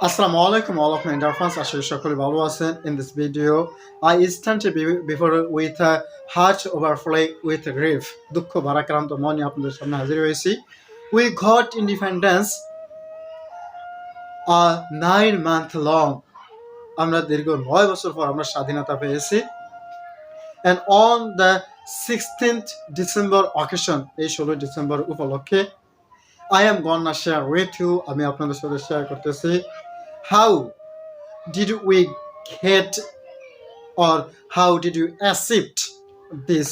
Assalamu alaikum all of my dear friends. Ashur Shakuli Balu Hassan. In this video, I stand before with a heart overflowing with grief. দুঃখ ভারাক্রান্ত মনে আপনাদের সামনে হাজির হয়েছি। We got independence 9 months long. আমরা দীর্ঘ 9 বছর পর আমরা স্বাধীনতা পেয়েছি। And on the 16th December occasion, এই 16 ডিসেম্বর উপলক্ষে I am gonna share with you, আমি আপনাদের সাথে শেয়ার করতেছি, how did we get or how did you accept this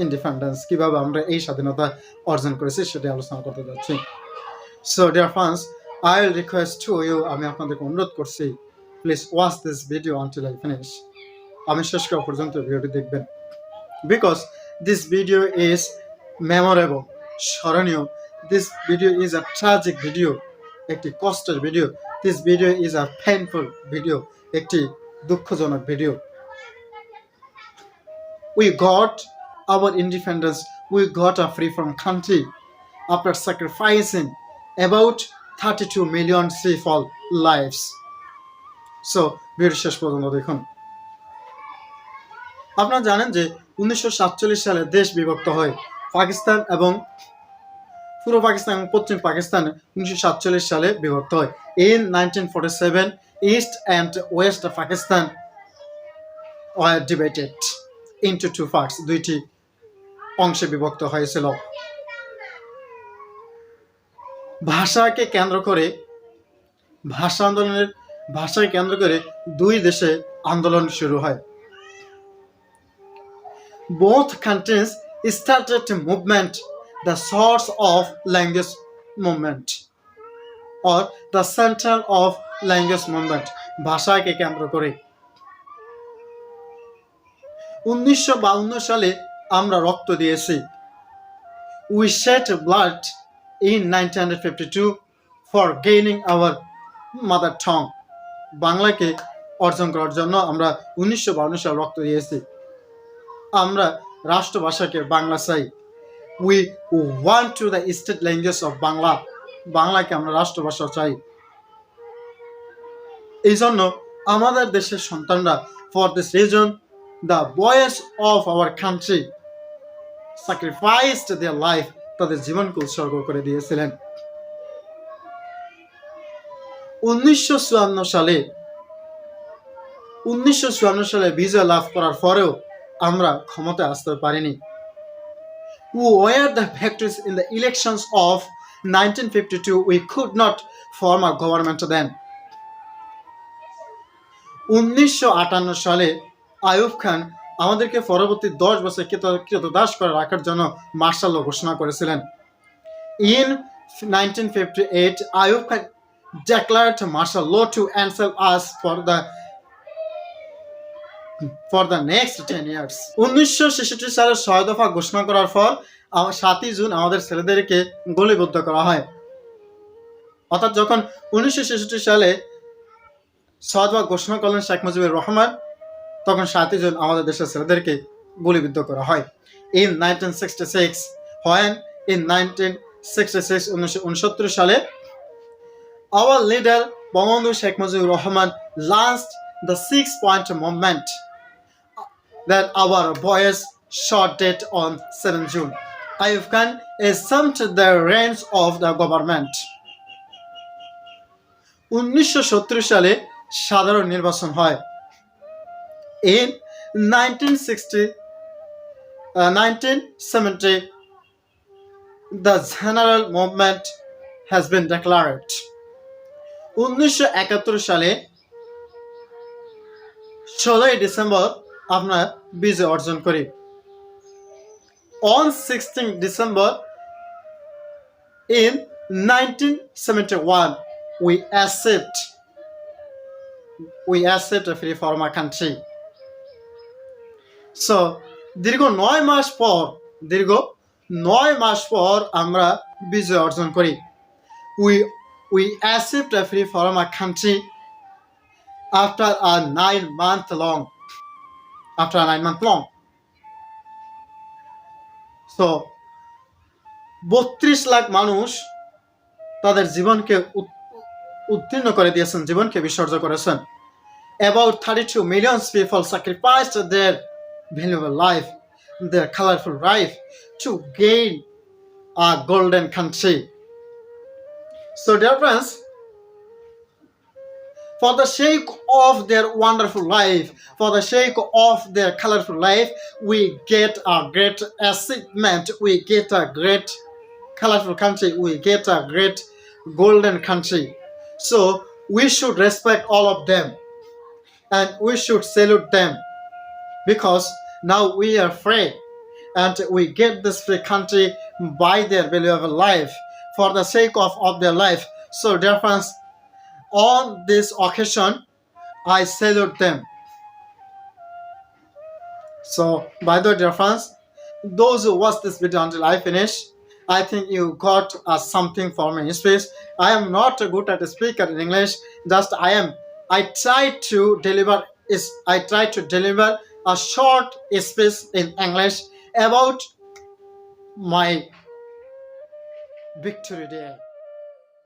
independence, কিভাবে আমরা এই স্বাধীনতা অর্জন করেছি সেটা আলোচনা করতে যাচ্ছি। So dear friends, I will request to you, আমি আপনাদেরকে অনুরোধ করছি, please watch this video until I finish. আমি শেষ করা পর্যন্ত ভিডিওটি দেখবেন, because this video is memorable, স্মরণীয়। This video is a tragic video, একটি কষ্টের video. This video is a painful video, একটি দুঃখজনক video. We got our independence, we got a free from country after sacrificing about 32 million people lives. So video শেষ পর্যন্ত দেখুন। আপনারা জানেন যে 1947 সালে দেশ বিভক্ত হয়। পাকিস্তান এবং পূর্ব পাকিস্তান এবং পশ্চিম পাকিস্তান 1947 সালে বিভক্ত হয়। In 1947, East and West Pakistan were divided into two parts, দুইটি অংশে বিভক্ত হয়েছিল। ভাষাকে কেন্দ্র করে ভাষাকে কেন্দ্র করে দুই দেশে আন্দোলন শুরু হয়। Both countries started a movement, the source of language movement or the center of language movement, ভাষাকে কেন্দ্র করে। 1952 সালে আমরা রক্ত দিয়েছি। We shed blood in 1952 for gaining our mother tongue, বাংলাকে অর্জন করার জন্য আমরা 1952 সালে রক্ত দিয়েছি। আমরা রাষ্ট্রভাষাকে বাংলা চাই। We want to the state language of Bangla, বাংলাকে আমরা রাষ্ট্রভাষা চাই। এই জন্য আমাদের দেশের সন্তানরা, for this reason the boys of our country sacrificed their life, তাদের জীবনকে উৎসর্গ করে দিয়েছিলেন। 1954 সালে বিজয় লাভ করার পরেও আমরা ক্ষমতায় আসতে পারিনি। We were the victors in the elections of 1952. We could not form a government then. 1958 সালে আইয়ুব খান আমাদেরকে পরবর্তী 10 বছর কৃতদাস করে রাখার জন্য মার্শাল ল ঘোষণা করেছিলেন। In 1958, Ayub Khan declared martial law to enslave us for the next 10 years. 1966 সালে 6 দফা ঘোষণা করার পর 7 জুন আমাদের ছেলেদেরকে গুলিবিদ্ধ করা হয়। অর্থাৎ যখন 1966 সালে 6 দফা ঘোষণা করলেন শেখ মুজিবুর রহমান, তখন 7 জুন আমাদের দেশের ছেলেদেরকে গুলিবিদ্ধ করা হয়। In 1966, when in 1969 সালে our leader Bangabandhu Sheikh Mujibur Rahman launched the 6-point movement that our boys shot dead on 7 June. Ayub Khan assumed the reins of the government. 1970 সালে সাধারণ নির্বাচন হয়। In 1970, the general movement has been declared. 1971 সালে 16 December আমরা বিজয় অর্জন করি। On 16 December in 1971, we accept a free former country. So দীর্ঘ 9 মাস পর আমরা বিজয় অর্জন করি। We accept a free former country after a 9 month long. So 32 lakh মানুষ তাদের জীবনকে উত্তীর্ণ করে দিয়েছেন, জীবনকে বিসর্জন করেছেন। About 32 million people sacrificed their valuable life, their colorful life, to gain a golden country. So dear friends, for the sake of their wonderful life, for the sake of their colorful life, we get a great achievement, we get a great colorful country, we get a great golden country. So we should respect all of them and we should salute them, because now we are free and we get this free country by their valuable life, for the sake of their life. So dear friends, on this occasion I salute them. So by the way, dear friends, those who watch this video until I finish, I think you got something from my speech. I am not good at speaker in English, just I try to deliver a short speech in English about my victory day.